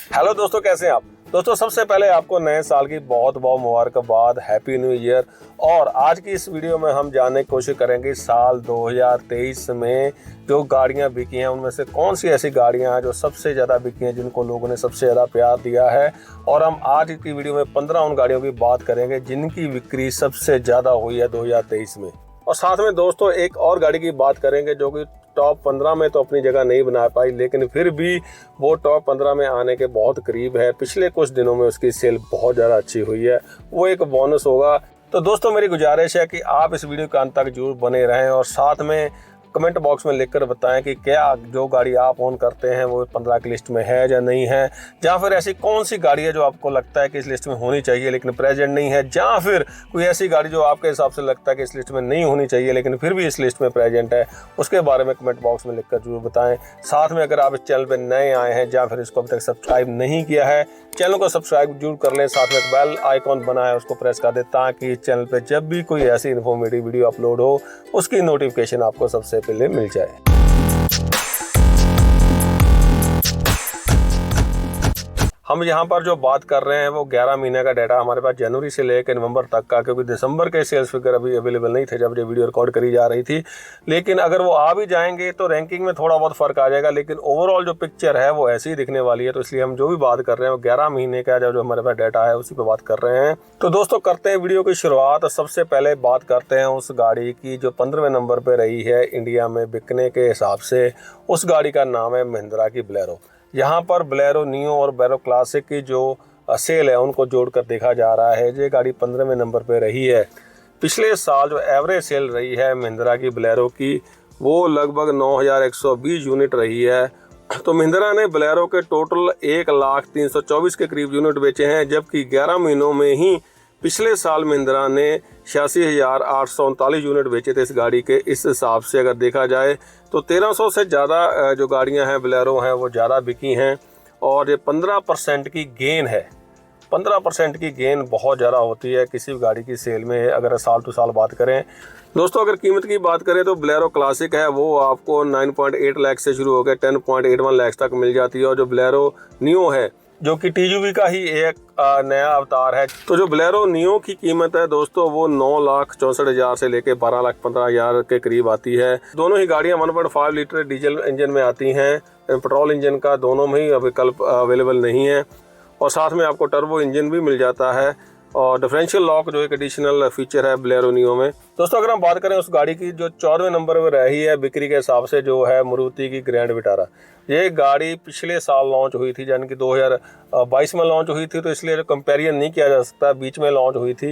Hello दोस्तों, कैसे हैं आप। दोस्तों, सबसे पहले आपको नए साल की बहुत बहुत मुबारकबाद, हैप्पी न्यू ईयर। और आज की इस वीडियो में हम जानने की कोशिश करेंगे साल 2023 में जो गाड़ियां बिकी हैं उनमें से कौन सी ऐसी गाड़ियां हैं जो सबसे ज़्यादा बिकी हैं, जिनको लोगों ने सबसे ज़्यादा प्यार दिया है। और हम आज की वीडियो में 15 उन गाड़ियों की बात करेंगे जिनकी बिक्री सबसे ज़्यादा हुई है 2023 में। और साथ में दोस्तों एक और गाड़ी की बात करेंगे जो कि टॉप 15 में तो अपनी जगह नहीं बना पाई, लेकिन फिर भी वो टॉप 15 में आने के बहुत करीब है। पिछले कुछ दिनों में उसकी सेल बहुत ज़्यादा अच्छी हुई है, वो एक बोनस होगा। तो दोस्तों मेरी गुजारिश है कि आप इस वीडियो के अंत तक जरूर बने रहें और साथ में कमेंट बॉक्स में लिखकर बताएं कि क्या जो गाड़ी आप ओन करते हैं वो 15 की लिस्ट में है या नहीं है, या फिर ऐसी कौन सी गाड़ी है जो आपको लगता है कि इस लिस्ट में होनी चाहिए लेकिन प्रेजेंट नहीं है, या फिर कोई ऐसी गाड़ी जो आपके हिसाब से लगता है कि इस लिस्ट में नहीं होनी चाहिए लेकिन फिर भी इस लिस्ट में प्रेजेंट है। उसके बारे में कमेंट बॉक्स में लिखकर जरूर बताएं। साथ में अगर आप इस चैनल पर नए आए हैं या फिर इसको अभी तक सब्सक्राइब नहीं किया है, चैनल को सब्सक्राइब जरूर कर लें। साथ में बेल आइकॉन बना है उसको प्रेस कर दें ताकि इस चैनल पे जब भी कोई ऐसी इन्फॉर्मेटिव वीडियो अपलोड हो उसकी नोटिफिकेशन आपको सबसे पहले मिल जाए। हम यहाँ पर जो बात कर रहे हैं वो 11 महीने का डाटा हमारे पास जनवरी से लेकर नवंबर तक का, क्योंकि दिसंबर के सेल्स फिगर अभी अवेलेबल नहीं थे जब ये वीडियो रिकॉर्ड करी जा रही थी। लेकिन अगर वो आ भी जाएंगे तो रैंकिंग में थोड़ा बहुत फर्क आ जाएगा, लेकिन ओवरऑल जो पिक्चर है वो ऐसी ही दिखने वाली है। तो इसलिए हम जो भी बात कर रहे हैं वो 11 महीने का जो हमारे पास डाटा है उसी पर बात कर रहे हैं। तो दोस्तों करते हैं वीडियो की शुरुआत। सबसे पहले बात करते हैं उस गाड़ी की जो 15वें नंबर पर रही है इंडिया में बिकने के हिसाब से। उस गाड़ी का नाम है महिंद्रा की बोलेरो। यहाँ पर बोलेरो नियो और बोलेरो क्लासिक की जो सेल है उनको जोड़कर देखा जा रहा है। ये गाड़ी 15वें नंबर पे रही है। पिछले साल जो एवरेज सेल रही है महिंद्रा की बोलेरो की वो लगभग 9,120 यूनिट रही है। तो महिंद्रा ने बोलेरो के टोटल 1,03,24 के करीब यूनिट बेचे हैं, जबकि 11 महीनों में ही पिछले साल महिंद्रा ने 86,839 यूनिट बेचे थे इस गाड़ी के। इस हिसाब से अगर देखा जाए तो 1300 से ज़्यादा जो गाड़ियां हैं बोलेरो हैं वो ज़्यादा बिकी हैं। और ये 15% की गेन है। 15% की गेन बहुत ज़्यादा होती है किसी भी गाड़ी की सेल में अगर साल टू साल बात करें। दोस्तों अगर कीमत की बात करें तो बोलेरो क्लासिक है वो आपको 9.8 लाख से शुरू होकर 10.81 लाख तक मिल जाती है। और जो बोलेरो नियो है जो कि टीयूवी का ही एक नया अवतार है, तो जो बोलेरो नियो की कीमत है दोस्तों वो 9,64,000 से लेके 12,15,000 के करीब आती है। दोनों ही गाड़ियां 1.5 लीटर डीजल इंजन में आती हैं। पेट्रोल इंजन का दोनों में ही विकल्प अवेलेबल नहीं है। और साथ में आपको टर्बो इंजन भी मिल जाता है और डिफरेंशियल लॉक जो एक एडिशनल फीचर है बोलेरो नियो में। दोस्तों अगर हम बात करें उस गाड़ी की जो 14वें नंबर पर रही है बिक्री के हिसाब से, जो है मारुति की ग्रैंड विटारा। ये गाड़ी पिछले साल लॉन्च हुई थी, यानी कि 2022 में लॉन्च हुई थी, तो इसलिए जो कंपेरिजन नहीं किया जा सकता, बीच में लॉन्च हुई थी।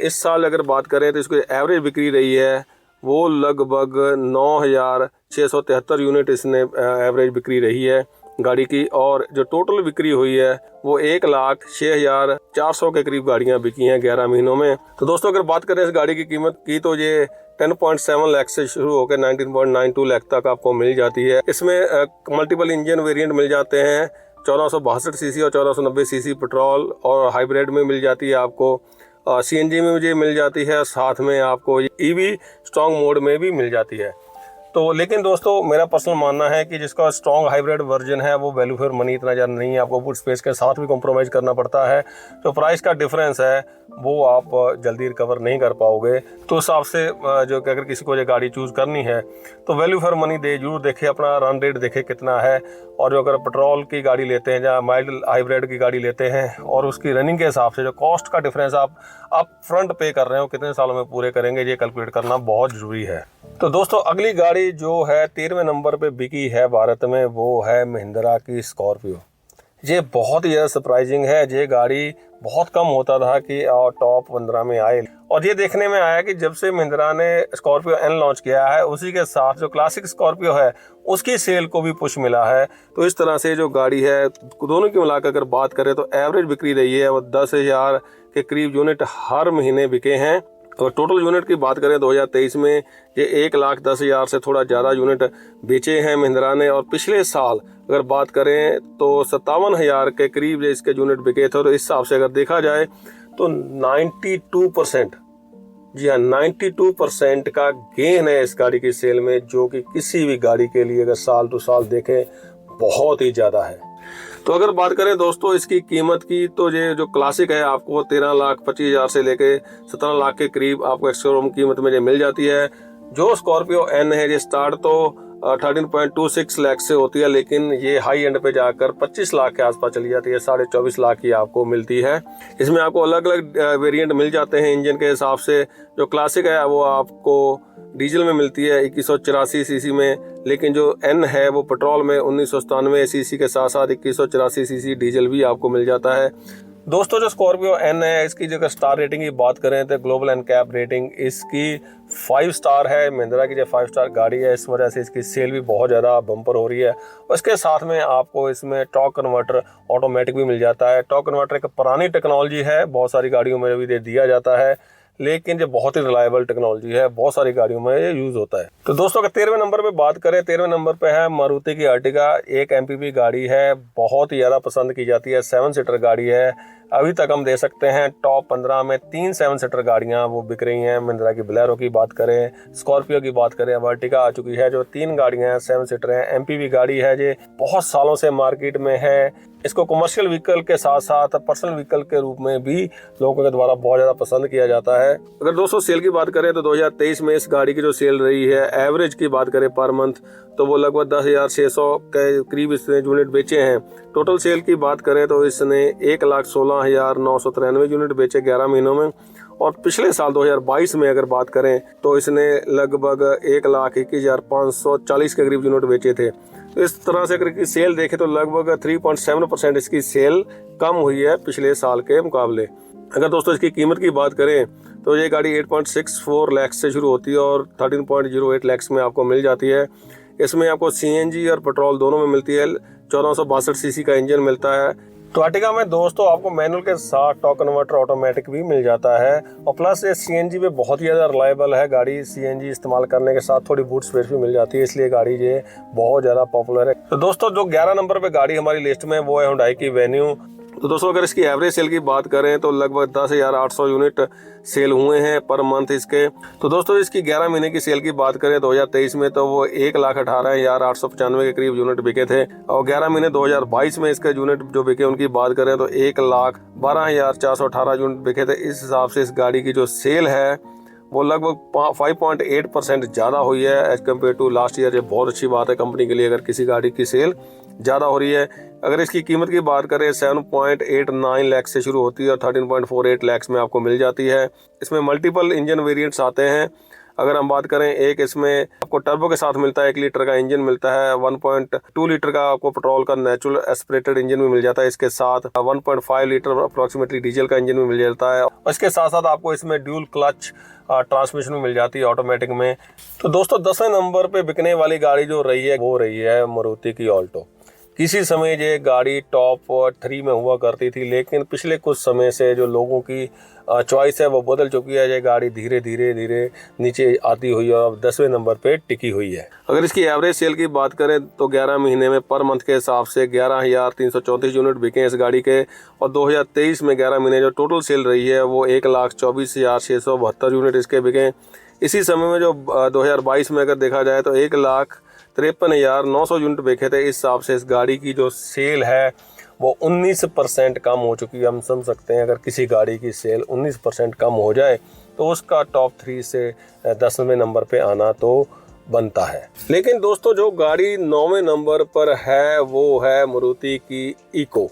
इस साल अगर बात करें तो इसकी एवरेज बिक्री रही है वो लगभग 9,673 यूनिट इसने एवरेज बिक्री रही है गाड़ी की। और जो टोटल बिक्री हुई है वो 1,06,400 के करीब गाड़ियां बिकी हैं 11 महीनों में। तो दोस्तों अगर बात करें इस गाड़ी की कीमत की तो ये 10.7 लाख से शुरू होकर 19.92 लाख तक आपको मिल जाती है। इसमें मल्टीपल इंजन वेरिएंट मिल जाते हैं। 1462 सीसी और 1490 सीसी पेट्रोल और हाइब्रिड में मिल जाती है आपको। सीएनजी में मुझे मिल जाती है, साथ में आपको ईवी स्ट्रॉन्ग मोड में भी मिल जाती है। तो लेकिन दोस्तों मेरा पर्सनल मानना है कि जिसका स्ट्रॉन्ग हाइब्रिड वर्जन है वो वैल्यू फॉर मनी इतना ज़्यादा नहीं है, आपको बूट स्पेस के साथ भी कॉम्प्रोमाइज़ करना पड़ता है। तो प्राइस का डिफरेंस है वो आप जल्दी रिकवर नहीं कर पाओगे। तो उस हिसाब से जो कि अगर किसी को ये गाड़ी चूज़ करनी है तो वैल्यू फॉर मनी जरूर देखे, अपना रन रेट देखे कितना है। और जो अगर पेट्रोल की गाड़ी लेते हैं या माइल्ड हाइब्रिड की गाड़ी लेते हैं और उसकी रनिंग के हिसाब से जो कॉस्ट का डिफरेंस आप फ्रंट पे कर रहे हो कितने सालों में पूरे करेंगे, ये कैलकुलेट करना बहुत ज़रूरी है। तो दोस्तों अगली गाड़ी जो है 13वें नंबर पे बिकी है भारत में वो है महिंद्रा की स्कॉर्पियो। ये बहुत ही ज़्यादा सरप्राइजिंग है। ये गाड़ी बहुत कम होता था कि टॉप 15 में आए, और ये देखने में आया कि जब से महिंद्रा ने स्कॉर्पियो एन लॉन्च किया है उसी के साथ जो क्लासिक स्कॉर्पियो है उसकी सेल को भी पुश मिला है। तो इस तरह से जो गाड़ी है दोनों की मिलाकर अगर बात करें तो एवरेज बिक्री रही है वो 10,000 के करीब यूनिट हर महीने बिके हैं। और टोटल यूनिट की बात करें 2023 में ये 1,10,000 से थोड़ा ज़्यादा यूनिट बेचे हैं महिंद्रा ने। और पिछले साल अगर बात करें तो 57,000 के करीब इसके यूनिट बिके थे। तो इस हिसाब से अगर देखा जाए तो 92%, जी हाँ 92% का गेन है इस गाड़ी की सेल में, जो कि किसी भी गाड़ी के लिए अगर साल टू साल देखें बहुत ही ज़्यादा है। तो अगर बात करें दोस्तों इसकी कीमत की, तो ये जो क्लासिक है आपको 13,25,000 से लेके 17 लाख के करीब आपको एक्स-शोरूम कीमत में ये मिल जाती है। जो स्कॉर्पियो एन है ये स्टार्ट तो 13.26 लाख से होती है, लेकिन ये हाई एंड पे जाकर 25 लाख के आसपास चली जाती है, 24.5 लाख की आपको मिलती है। इसमें आपको अलग अलग वेरिएंट मिल जाते हैं इंजन के हिसाब से। जो क्लासिक है वो आपको डीजल में मिलती है 2184 सीसी में, लेकिन जो एन है वो पेट्रोल में 1997 सीसी के साथ साथ 2184 सीसी डीजल भी आपको मिल जाता है। दोस्तों जो स्कॉर्पियो एन है इसकी जो स्टार रेटिंग की बात करें तो ग्लोबल एनकैप रेटिंग इसकी 5 स्टार है। महिंद्रा की जो 5 स्टार गाड़ी है, इस वजह से इसकी सेल भी बहुत ज़्यादा बम्पर हो रही है। और इसके साथ में आपको इसमें टॉर्क कन्वर्टर ऑटोमेटिक भी मिल जाता है। टॉर्क कन्वर्टर एक पुरानी टेक्नोलॉजी है, बहुत सारी गाड़ियों में भी दे दिया जाता है, लेकिन ये बहुत ही रिलायबल टेक्नोलॉजी है, बहुत सारी गाड़ियों में ये यूज़ होता है। तो दोस्तों अगर 13वें नंबर पे बात करें, 13वें नंबर पे है मारुति की अर्टिगा। एक MPV गाड़ी है, बहुत ही ज़्यादा पसंद की जाती है, 7 सीटर गाड़ी है। अभी तक हम दे सकते हैं टॉप 15 में 3 7 सीटर गाड़ियां वो बिक रही हैं। महिंद्रा की बोलेरो की बात करें, स्कॉर्पियो की बात करें, अर्टिगा आ चुकी है। जो 3 गाड़ियां हैं 7 सीटर हैं। MPV गाड़ी है, ये बहुत सालों से मार्केट में है। इसको कमर्शियल व्हीकल के साथ साथ पर्सनल व्हीकल के रूप में भी लोगों के द्वारा बहुत ज़्यादा पसंद किया जाता है। अगर दोस्तों सेल की बात करें तो 2023 में इस गाड़ी की जो सेल रही है, एवरेज की बात करें पर मंथ, तो वो लगभग 10,600 के करीब इसने यूनिट बेचे हैं। टोटल सेल की बात करें तो इसने 1,16,993 यूनिट बेचे 11 महीनों में। और पिछले साल 2022 में अगर बात करें तो इसने लगभग 1,21,540 के करीब यूनिट बेचे थे। तो इस तरह से अगर सेल देखें तो लगभग 3.7% इसकी सेल कम हुई है पिछले साल के मुकाबले। अगर दोस्तों इसकी कीमत की बात करें तो ये गाड़ी 8.64 लाख से शुरू होती है और 13.08 लाख में आपको मिल जाती है। इसमें आपको CNG और पेट्रोल दोनों में मिलती है। 1462 सीसी का इंजन मिलता है। तो अर्टिगा में दोस्तों आपको मैनुअल के साथ टॉर्क कन्वर्टर ऑटोमेटिक भी मिल जाता है, और प्लस ये CNG में बहुत ही ज़्यादा रिलायबल है गाड़ी। CNG इस्तेमाल करने के साथ थोड़ी बूट स्पेस भी मिल जाती है, इसलिए गाड़ी ये बहुत ज़्यादा पॉपुलर है। तो दोस्तों जो 11 नंबर पे गाड़ी हमारी लिस्ट में वो है हुंडई की वेन्यू। तो दोस्तों अगर इसकी एवरेज सेल की बात करें तो लगभग 10,800 यूनिट सेल हुए हैं पर मंथ इसके। तो दोस्तों इसकी 11 महीने की सेल की बात करें 2023 में तो वो 1,18,895 के करीब यूनिट बिके थे। और 11 महीने 2022 में इसके यूनिट जो बिके उनकी बात करें तो 1,12,418 यूनिट बिके थे। इस हिसाब से इस गाड़ी की जो सेल है वो लगभग 5.8% ज़्यादा हुई है as compared to last year. ये बहुत अच्छी बात है कंपनी के लिए अगर किसी गाड़ी की सेल ज़्यादा हो रही है। अगर इसकी कीमत की बात करें 7.89 लाख से शुरू होती है और 13.48 लाख में आपको मिल जाती है। इसमें मल्टीपल इंजन वेरिएंट्स आते हैं। अगर हम बात करें, एक इसमें आपको टर्बो के साथ मिलता है, 1 लीटर का इंजन मिलता है, 1.2 लीटर का आपको पेट्रोल का नेचुरल एस्पिरेटेड इंजन भी मिल जाता है। इसके साथ 1.5 लीटर अप्रोक्सीमेटली डीजल का इंजन भी मिल जाता है। और इसके साथ साथ आपको इसमें ड्यूल क्लच ट्रांसमिशन में मिल जाती है ऑटोमेटिक में। तो दोस्तों 10वें नंबर पे बिकने वाली गाड़ी जो रही है वो रही है मारुति की ऑल्टो। किसी समय ये गाड़ी टॉप 3 में हुआ करती थी, लेकिन पिछले कुछ समय से जो लोगों की चॉइस है वो बदल चुकी है। ये गाड़ी धीरे धीरे नीचे आती हुई और अब 10वें नंबर पे टिकी हुई है। अगर इसकी एवरेज सेल की बात करें तो 11 महीने में पर मंथ के हिसाब से 11,334 यूनिट बिके इस गाड़ी के। और 2023 में 11 महीने जो टोटल सेल रही है वो 1,24,672 यूनिट इसके बिके। इसी समय में जो 2022 में अगर देखा जाए तो 1,53,900 यूनिट बिके थे। इस हिसाब से इस गाड़ी की जो सेल है वो 19% कम हो चुकी है। हम समझ सकते हैं अगर किसी गाड़ी की सेल 19% कम हो जाए तो उसका टॉप 3 से 10वें नंबर पे आना तो बनता है। लेकिन दोस्तों जो गाड़ी 9वें नंबर पर है वो है मारुति की इको।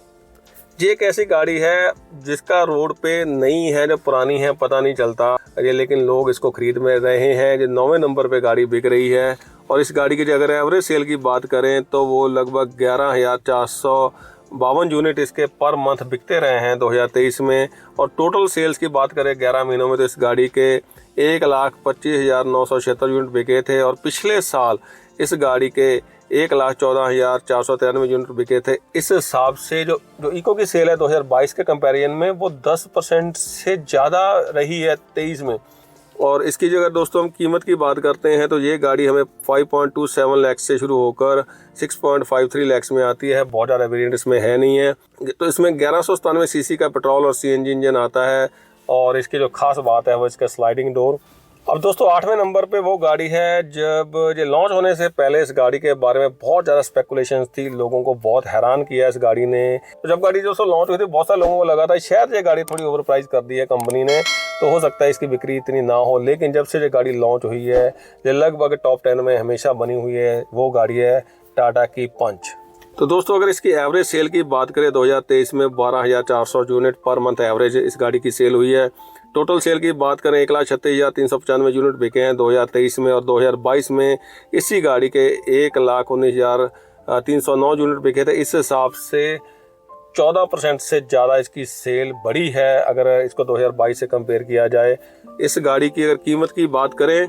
ये एक ऐसी गाड़ी है जिसका रोड पे नई है, जो पुरानी है पता नहीं चलता ये, लेकिन लोग इसको खरीद में रहे हैं। जो 9वें नंबर पे गाड़ी बिक रही है। और इस गाड़ी की अगर एवरेज सेल की बात करें तो वो लगभग 11,452 यूनिट इसके पर मंथ बिकते रहे हैं 2023 में। और टोटल सेल्स की बात करें 11 महीनों में तो इस गाड़ी के 1,25,976 यूनिट बिके थे। और पिछले साल इस गाड़ी के 1,14,493 यूनिट बिके थे। इस हिसाब से जो इको की सेल है 2022 के कंपैरिजन में वो 10% से ज़्यादा रही है 23 में। और इसकी जगह दोस्तों हम कीमत की बात करते हैं तो ये गाड़ी हमें 5.27 लाख से शुरू होकर 6.53 लाख में आती है। बहुत ज़्यादा वेरिएंट इसमें है नहीं है। तो इसमें 1197 सीसी का पेट्रोल और CNG इंजन आता है। और इसकी जो खास बात है वो इसका स्लाइडिंग डोर। अब दोस्तों 8वें नंबर पे वो गाड़ी है, जब ये लॉन्च होने से पहले इस गाड़ी के बारे में बहुत ज़्यादा स्पेकुलेशंस थी, लोगों को बहुत हैरान किया इस गाड़ी ने। तो जब गाड़ी दोस्तों लॉन्च हुई थी, बहुत सारे लोगों को लगा था शायद ये गाड़ी थोड़ी ओवर प्राइस कर दी है कंपनी ने, तो हो सकता है इसकी बिक्री इतनी ना हो। लेकिन जब से ये गाड़ी लॉन्च हुई है, ये लगभग टॉप 10 में हमेशा बनी हुई है। वो गाड़ी है टाटा की पंच। तो दोस्तों अगर इसकी एवरेज सेल की बात करें 2023 में 12,400 यूनिट पर मंथ एवरेज इस गाड़ी की सेल हुई है। टोटल सेल की बात करें 1,36,395 यूनिट बिके हैं 2023 में, और 2022 में इसी गाड़ी के 1,19,309 यूनिट बिके थे। इस हिसाब से 14% से ज़्यादा इसकी सेल बढ़ी है अगर इसको 2022 से कंपेयर किया जाए। इस गाड़ी की अगर कीमत की बात करें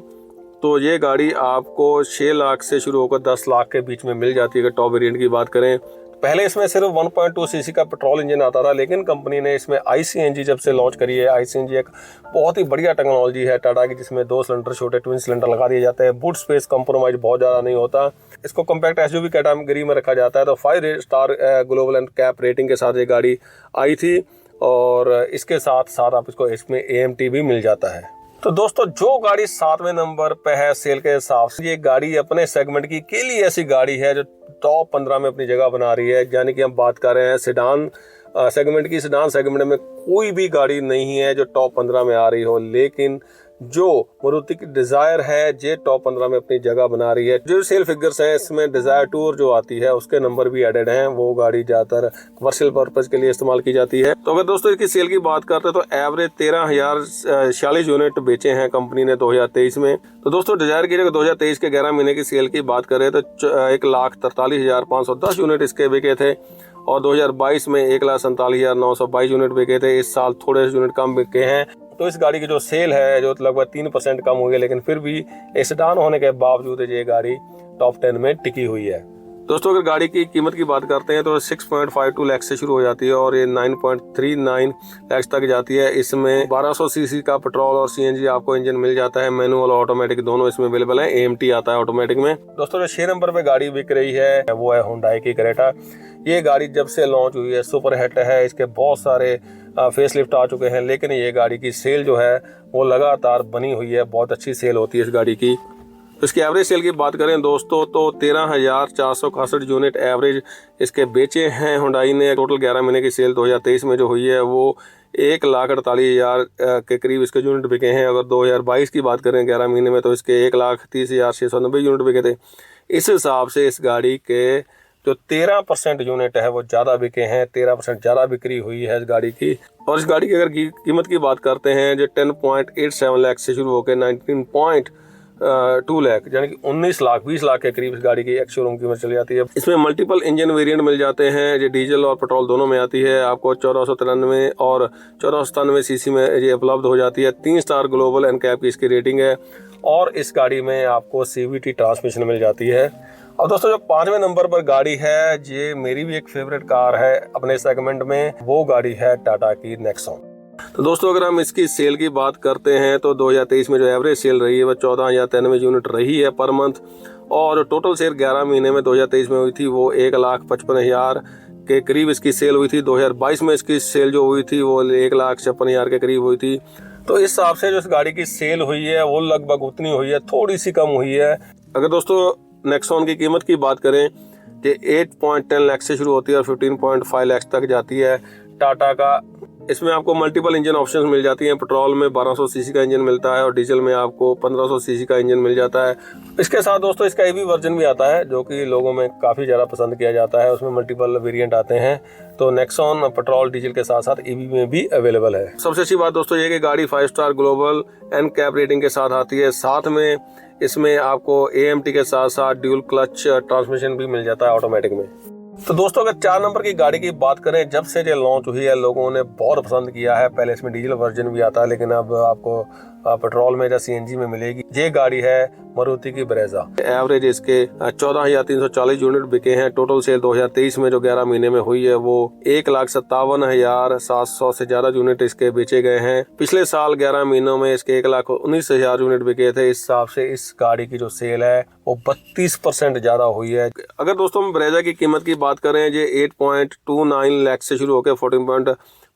तो ये गाड़ी आपको 6 लाख से शुरू होकर 10 लाख के बीच में मिल जाती है अगर टॉप वेरिएंट की बात करें। पहले इसमें सिर्फ 1.2 सीसी का पेट्रोल इंजन आता था, लेकिन कंपनी ने इसमें ICNG जब से लॉन्च करी है। ICNG एक बहुत ही बढ़िया टेक्नोलॉजी है टाटा की, जिसमें 2 सिलेंडर छोटे ट्विन सिलेंडर लगा दिए जाते हैं। बूट स्पेस कंप्रोमाइज बहुत ज़्यादा नहीं होता। इसको कॉम्पैक्ट SUV कैटेगरी में रखा जाता है। तो 5 star global and cap rating के साथ ये गाड़ी आई थी, और इसके साथ साथ आप इसको इसमें AMT भी मिल जाता है। तो दोस्तों जो गाड़ी 7वें नंबर पे है सेल के हिसाब से, ये गाड़ी अपने सेगमेंट की अकेली ऐसी गाड़ी है जो टॉप 15 में अपनी जगह बना रही है। यानी कि हम बात कर रहे हैं सेडान सेगमेंट की। सेडान सेगमेंट में कोई भी गाड़ी नहीं है जो टॉप 15 में आ रही हो, लेकिन जो मारुति की डिज़ायर है ये टॉप 15 में अपनी जगह बना रही है। जो सेल फिगर्स हैं इसमें डिज़ायर टूर जो आती है उसके नंबर भी एडेड हैं। वो गाड़ी ज़्यादातर कमर्शियल पर्पज़ के लिए इस्तेमाल की जाती है। तो अगर दोस्तों इसकी सेल की बात करते हैं तो एवरेज 13,046 यूनिट बेचे हैं कंपनी ने 2023 में। तो दोस्तों डिज़ायर की 2023 के 11 महीने की सेल की बात करें तो 1,43,510 यूनिट इसके बिके थे, और 2022 में 1,47,922 यूनिट बिके थे। इस साल थोड़े यूनिट कम बिके हैं। तो इस गाड़ी की जो सेल है जो लगभग 3% कम हुई है, लेकिन फिर भी सेडान होने के बावजूद ये गाड़ी टॉप 10 में टिकी हुई है। दोस्तों अगर गाड़ी की कीमत की बात करते हैं तो 6.52 लाख से शुरू हो जाती है और ये 9.39 लाख तक जाती है। इसमें 1200 सीसी का पेट्रोल और CNG आपको इंजन मिल जाता है। मैनुअल और ऑटोमेटिक दोनों इसमें अवेलेबल है। AMT आता है ऑटोमेटिक में। दोस्तों जो 6 नंबर पे गाड़ी बिक रही है वो है हुंडई की क्रेटा। ये गाड़ी जब से लॉन्च हुई है सुपर हिट है। इसके बहुत सारे फेसलिफ्ट आ चुके हैं, लेकिन ये गाड़ी की सेल जो है वो लगातार बनी हुई है। बहुत अच्छी सेल होती है इस गाड़ी की। इसकी एवरेज सेल की बात करें दोस्तों तो 13,461 यूनिट एवरेज इसके बेचे हैं हुंडई ने। टोटल 11 महीने की सेल 2023 में जो हुई है वो 1,48,000 के करीब इसके यूनिट बिके हैं। अगर 2022 की बात करें 11 महीने में तो इसके 1,30,690 यूनिट बिके थे। इस हिसाब से इस गाड़ी के जो 13% यूनिट है वो ज़्यादा बिके हैं। 13% ज़्यादा बिक्री हुई है इस गाड़ी की। और इस गाड़ी की अगर कीमत की बात करते हैं जो 10.87 लाख से शुरू होकर 19.2 लाख यानी कि 19 लाख 20 लाख के करीब इस गाड़ी की एक शोरूम कीमत चली जाती है। इसमें मल्टीपल इंजन वेरिएंट मिल जाते हैं जो डीजल और पेट्रोल दोनों में आती है। आपको 1493 और 1497 सीसी में ये उपलब्ध हो जाती है। 3 स्टार ग्लोबल एंड कैप की इसकी रेटिंग है, और इस गाड़ी में आपको CVT ट्रांसमिशन मिल जाती है। अब दोस्तों जो 5वें नंबर पर गाड़ी है ये मेरी भी एक फेवरेट कार है अपने सेगमेंट में। वो गाड़ी है टाटा की नेक्सॉन। तो दोस्तों अगर हम इसकी सेल की बात करते हैं तो 2023 में जो एवरेज सेल रही है वह 14,093 यूनिट रही है पर मंथ, और टोटल सेल 11 महीने में 2023 में हुई थी वो 1,55,000 के करीब इसकी सेल हुई थी। 2022 में इसकी सेल जो हुई थी वो 1,56,000 के करीब हुई थी। तो इस हिसाब से जो इस गाड़ी की सेल हुई है वो लगभग उतनी हुई है, थोड़ी सी कम हुई है। अगर दोस्तों नेक्सॉन की कीमत की बात करें कि 8.10 लाख से शुरू होती है और 15.5 लाख तक जाती है टाटा का। इसमें आपको मल्टीपल इंजन ऑप्शंस मिल जाती हैं। पेट्रोल में 1200 सीसी का इंजन मिलता है और डीजल में आपको 1500 सीसी का इंजन मिल जाता है। इसके साथ दोस्तों इसका EV वर्जन भी आता है जो कि लोगों में काफ़ी ज़्यादा पसंद किया जाता है। उसमें मल्टीपल वेरिएंट आते हैं। तो नेक्सॉन पेट्रोल डीजल के साथ साथ EV में भी अवेलेबल है। सबसे अच्छी बात दोस्तों ये कि गाड़ी 5 star global and cap rating के साथ आती है। साथ में इसमें आपको AMT के साथ साथ ड्यूल क्लच ट्रांसमिशन भी मिल जाता है ऑटोमेटिक में। तो दोस्तों अगर 4 नंबर की गाड़ी की बात करें, जब से ये लॉन्च हुई है लोगों ने बहुत पसंद किया है। पहले इसमें डीजल वर्जन भी आता है, लेकिन अब आपको पेट्रोल में या CNG में मिलेगी। ये गाड़ी है मारुति की ब्रेजा। एवरेज इसके 14,340 यूनिट बिके हैं। टोटल सेल 2023 में जो 11 महीने में हुई है वो 1,57,700 से ज्यादा यूनिट इसके बेचे गए हैं। पिछले साल 11 महीनों में इसके 1,19,000 यूनिट बिके थे। इस हिसाब से इस गाड़ी की जो सेल है वो 32% ज्यादा हुई है। अगर दोस्तों हम ब्रेजा की कीमत की बात करें ये 8.29 लाख से शुरू होकर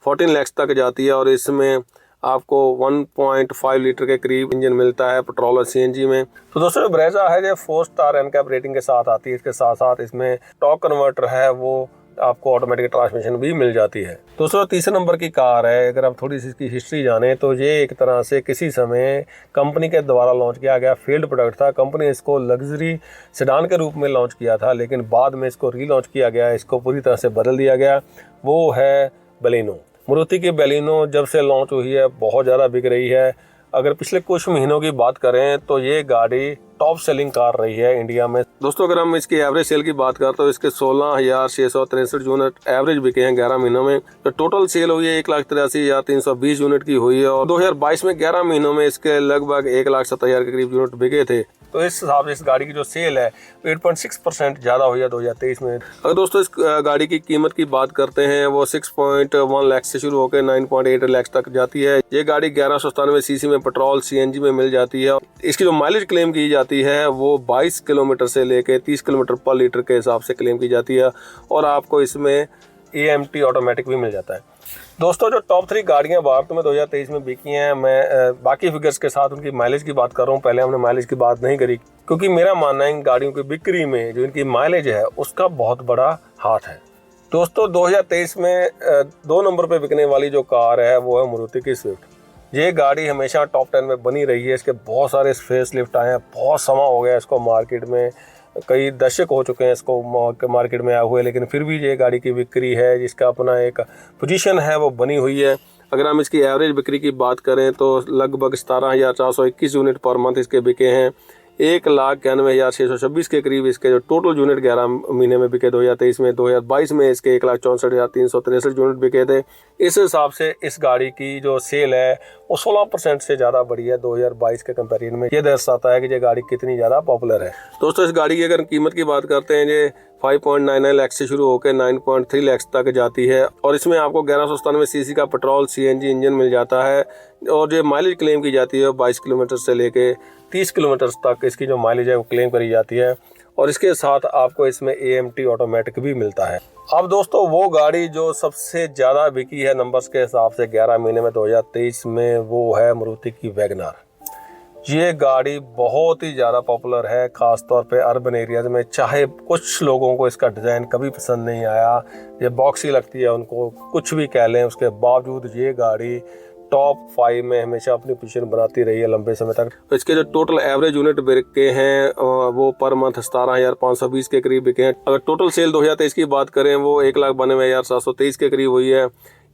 14 लाख तक जाती है, और इसमें आपको 1.5 लीटर के करीब इंजन मिलता है पेट्रोल और सीएनजी में। तो दोस्तों ब्रेजा है जो 4 स्टार एनकैप रेटिंग के साथ आती है। इसके साथ साथ इसमें टॉर्क कन्वर्टर है, वो आपको ऑटोमेटिक ट्रांसमिशन भी मिल जाती है। दोस्तों तीसरे नंबर की कार है, अगर आप थोड़ी सी इसकी हिस्ट्री जाने तो ये एक तरह से किसी समय कंपनी के द्वारा लॉन्च किया गया फील्ड प्रोडक्ट था। कंपनी इसको लग्जरी सेडान के रूप में लॉन्च किया था, लेकिन बाद में इसको रीलॉन्च किया गया, इसको पूरी तरह से बदल दिया गया। वो है बलेनो। मारुति की बलेनो जब से लॉन्च हुई है बहुत ज़्यादा बिक रही है। अगर पिछले कुछ महीनों की बात करें तो ये गाड़ी टॉप सेलिंग कार रही है इंडिया में। दोस्तों अगर हम इसकी एवरेज सेल की बात करें तो इसके 16,663 यूनिट एवरेज बिके हैं 11 महीनों में। तो टोटल सेल हुई है 1,83,320 यूनिट की हुई है और 2022 में 11 महीनों में इसके लगभग 1,07,000 के करीब यूनिट बिके थे। तो इस हिसाब से इस गाड़ी की जो सेल है 8.6% ज़्यादा हुई है 2023 में। अगर दोस्तों इस गाड़ी की कीमत की बात करते हैं वो 6.1 लाख से शुरू होकर 9.8 लाख तक जाती है। ये गाड़ी 1197 सीसी में पेट्रोल सीएनजी में मिल जाती है। इसकी जो माइलेज क्लेम की जाती है वो 22 किलोमीटर से लेकर 30 किलोमीटर पर लीटर के हिसाब से क्लेम की जाती है और आपको इसमें AMT ऑटोमेटिक भी मिल जाता है। दोस्तों जो टॉप 3 गाड़ियां भारत में 2023 में बिकी हैं, मैं बाकी फिगर्स के साथ उनकी माइलेज की बात कर रहा हूं। पहले हमने माइलेज की बात नहीं करी क्योंकि मेरा मानना है इन गाड़ियों की बिक्री में जो इनकी माइलेज है उसका बहुत बड़ा हाथ है। दोस्तों 2023 में 2 नंबर पे बिकने वाली जो कार है वो है मारुति की स्विफ्ट। ये गाड़ी हमेशा टॉप 10 में बनी रही है। इसके बहुत सारे फेस लिफ्ट आए हैं, बहुत समय हो गया इसको मार्केट में, कई दशक हो चुके हैं इसको मार्केट में आए हुए, लेकिन फिर भी ये गाड़ी की बिक्री है जिसका अपना एक पोजीशन है वो बनी हुई है। अगर हम इसकी एवरेज बिक्री की बात करें तो लगभग 17,421 यूनिट पर मंथ इसके बिके हैं। 1,91,626 के करीब इसके जो टोटल यूनिट 11 महीने में बिके 2023 में। 2022 में इसके 1,64,363 यूनिट बिके थे। इस हिसाब से इस गाड़ी की जो सेल है वो 16% से ज़्यादा बढ़ी है 2022 के कंपेरिजन में। ये दर्शाता है कि ये गाड़ी कितनी ज़्यादा पॉपुलर है। दोस्तों इस गाड़ी की अगर कीमत की बात करते हैं ये 5.99 लाख से शुरू होकर 9.3 लाख तक जाती है और इसमें आपको 1197 सीसी का पेट्रोल सीएनजी इंजन मिल जाता है और ये माइलेज क्लेम की जाती है 22 किलोमीटर से लेके 30 किलोमीटर तक इसकी जो माइलेज है वो क्लेम करी जाती है और इसके साथ आपको इसमें AMT ऑटोमेटिक भी मिलता है। अब दोस्तों वो गाड़ी जो सबसे ज़्यादा बिकी है नंबर्स के हिसाब से 11 महीने में 2023 में वो है मारुति की वैगनआर। ये गाड़ी बहुत ही ज़्यादा पॉपुलर है, ख़ास तौर पे अर्बन एरियाज़ में। चाहे कुछ लोगों को इसका डिज़ाइन कभी पसंद नहीं आया, ये बॉक्सी लगती है उनको, कुछ भी कह लें, उसके बावजूद ये गाड़ी टॉप 5 में हमेशा अपनी पोजीशन बनाती रही है लंबे समय तक। तो इसके जो टोटल एवरेज यूनिट बिके हैं वो पर मंथ 17,520 के करीब बिके हैं। अगर टोटल सेल 2023 की बात करें वो 1,92,723 के करीब हुई है।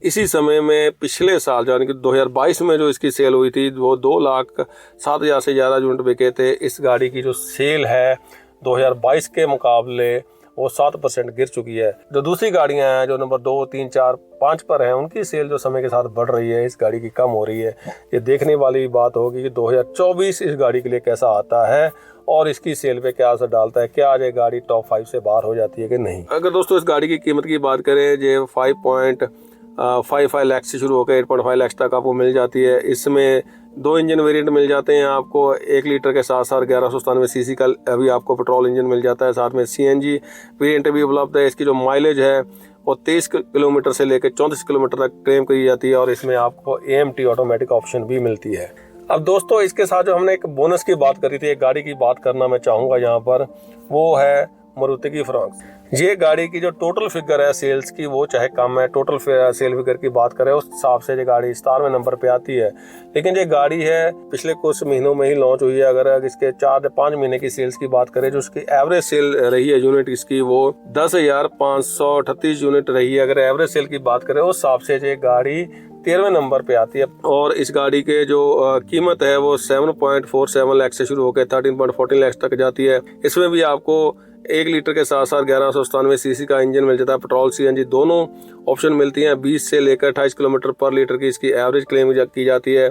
इसी समय में पिछले साल यानी कि 2022 में जो इसकी सेल हुई थी वो 2,07,000 से ज़्यादा यूनिट बिके थे। इस गाड़ी की जो सेल है 2022 के मुकाबले वो 7% गिर चुकी है। जो दूसरी गाड़ियां हैं जो नंबर 2, 3, 4, 5 पर हैं उनकी सेल जो समय के साथ बढ़ रही है, इस गाड़ी की कम हो रही है। ये देखने वाली बात होगी कि 2024 इस गाड़ी के लिए कैसा आता है और इसकी सेल पे क्या असर डालता है, क्या आज ये गाड़ी टॉप 5 से बाहर हो जाती है कि नहीं। अगर दोस्तों इस गाड़ी की कीमत की बात करें ये 5.55 लाख से शुरू होकर 8.5 लाख तक आपको मिल जाती है। इसमें 2 इंजन वेरिएंट मिल जाते हैं आपको। 1 लीटर के साथ साथ 1197 सीसी का अभी आपको पेट्रोल इंजन मिल जाता है, साथ में CNG वेरिएंट भी उपलब्ध है। इसकी जो माइलेज है वो 23 किलोमीटर से लेकर 34 किलोमीटर तक क्लेम करी जाती है और इसमें आपको AMT ऑटोमेटिक ऑप्शन भी मिलती है। अब दोस्तों इसके साथ जो हमने एक बोनस की बात करी थी, एक गाड़ी की बात करना मैं चाहूँगा यहाँ पर, वो है मारुति की फ्रॉन्क्स। ये गाड़ी की जो टोटल फिगर है सेल्स की वो चाहे कम है, टोटल सेल फिगर की बात करें उस हिसाब से ये गाड़ी स्टार में नंबर पे आती है। लेकिन ये गाड़ी है पिछले कुछ महीनों में ही लॉन्च हुई है। अगर इसके 4 से 5 महीने की सेल्स की बात करें जो उसकी एवरेज सेल रही है यूनिट इसकी वो 10,538 यूनिट रही है। अगर एवरेज सेल की बात करें उस हिसाब से ये गाड़ी 13वें नंबर पे आती है और इस गाड़ी के जो कीमत है वो 7.47 लाख से शुरू होकर 13.14 लाख तक जाती है। इसमें भी आपको 1 लीटर के साथ साथ 1197 सीसी का इंजन मिल जाता है, पेट्रोल CNG दोनों ऑप्शन मिलती हैं। 20 से लेकर 28 किलोमीटर पर लीटर की इसकी एवरेज क्लेम की जाती है।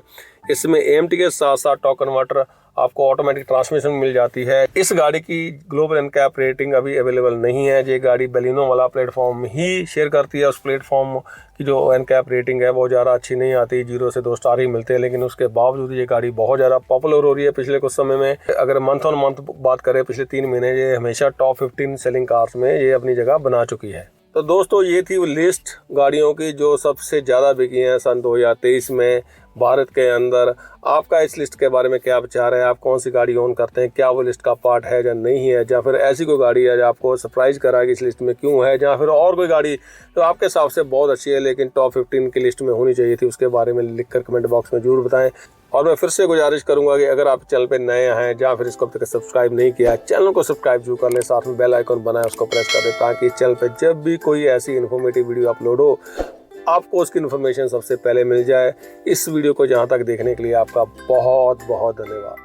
इसमें AMT के साथ साथ टॉर्क कन्वर्टर आपको ऑटोमेटिक ट्रांसमिशन मिल जाती है। इस गाड़ी की ग्लोबल एनकैप रेटिंग अभी अवेलेबल नहीं है। ये गाड़ी बलिनो वाला प्लेटफॉर्म ही शेयर करती है। उस प्लेटफॉर्म की जो एनकैप रेटिंग है वो ज़्यादा अच्छी नहीं आती, 0 से 2 स्टार ही मिलते हैं। लेकिन उसके बावजूद ये गाड़ी बहुत ज़्यादा पॉपुलर हो रही है पिछले कुछ समय में। अगर मंथ ऑन मंथ बात करें पिछले 3 महीने ये हमेशा टॉप 15 सेलिंग कार्स में ये अपनी जगह बना चुकी है। तो दोस्तों ये थी वो लिस्ट गाड़ियों की जो सबसे ज़्यादा बिकी हैं सन 2023 में भारत के अंदर। आपका इस लिस्ट के बारे में क्या विचार है? आप कौन सी गाड़ी ओन करते हैं? क्या वो लिस्ट का पार्ट है या नहीं है, या फिर ऐसी कोई गाड़ी है जो आपको सरप्राइज़ करा कि इस लिस्ट में क्यों है, या फिर और कोई गाड़ी तो आपके हिसाब से बहुत अच्छी है लेकिन टॉप 15 की लिस्ट में होनी चाहिए थी, उसके बारे में लिखकर कमेंट बॉक्स में जरूर बताएं। और मैं फिर से गुजारिश करूंगा कि अगर आप चैनल पे नए हैं या फिर इसको अब तक सब्सक्राइब नहीं किया है, चैनल को सब्सक्राइब जरूर कर लें, साथ में बेल आइकन बनाएं, उसको प्रेस कर दें ताकि चैनल पे जब भी कोई ऐसी इन्फॉर्मेटिव वीडियो अपलोड हो आपको उसकी इन्फॉर्मेशन सबसे पहले मिल जाए। इस वीडियो को जहाँ तक देखने के लिए आपका बहुत बहुत धन्यवाद।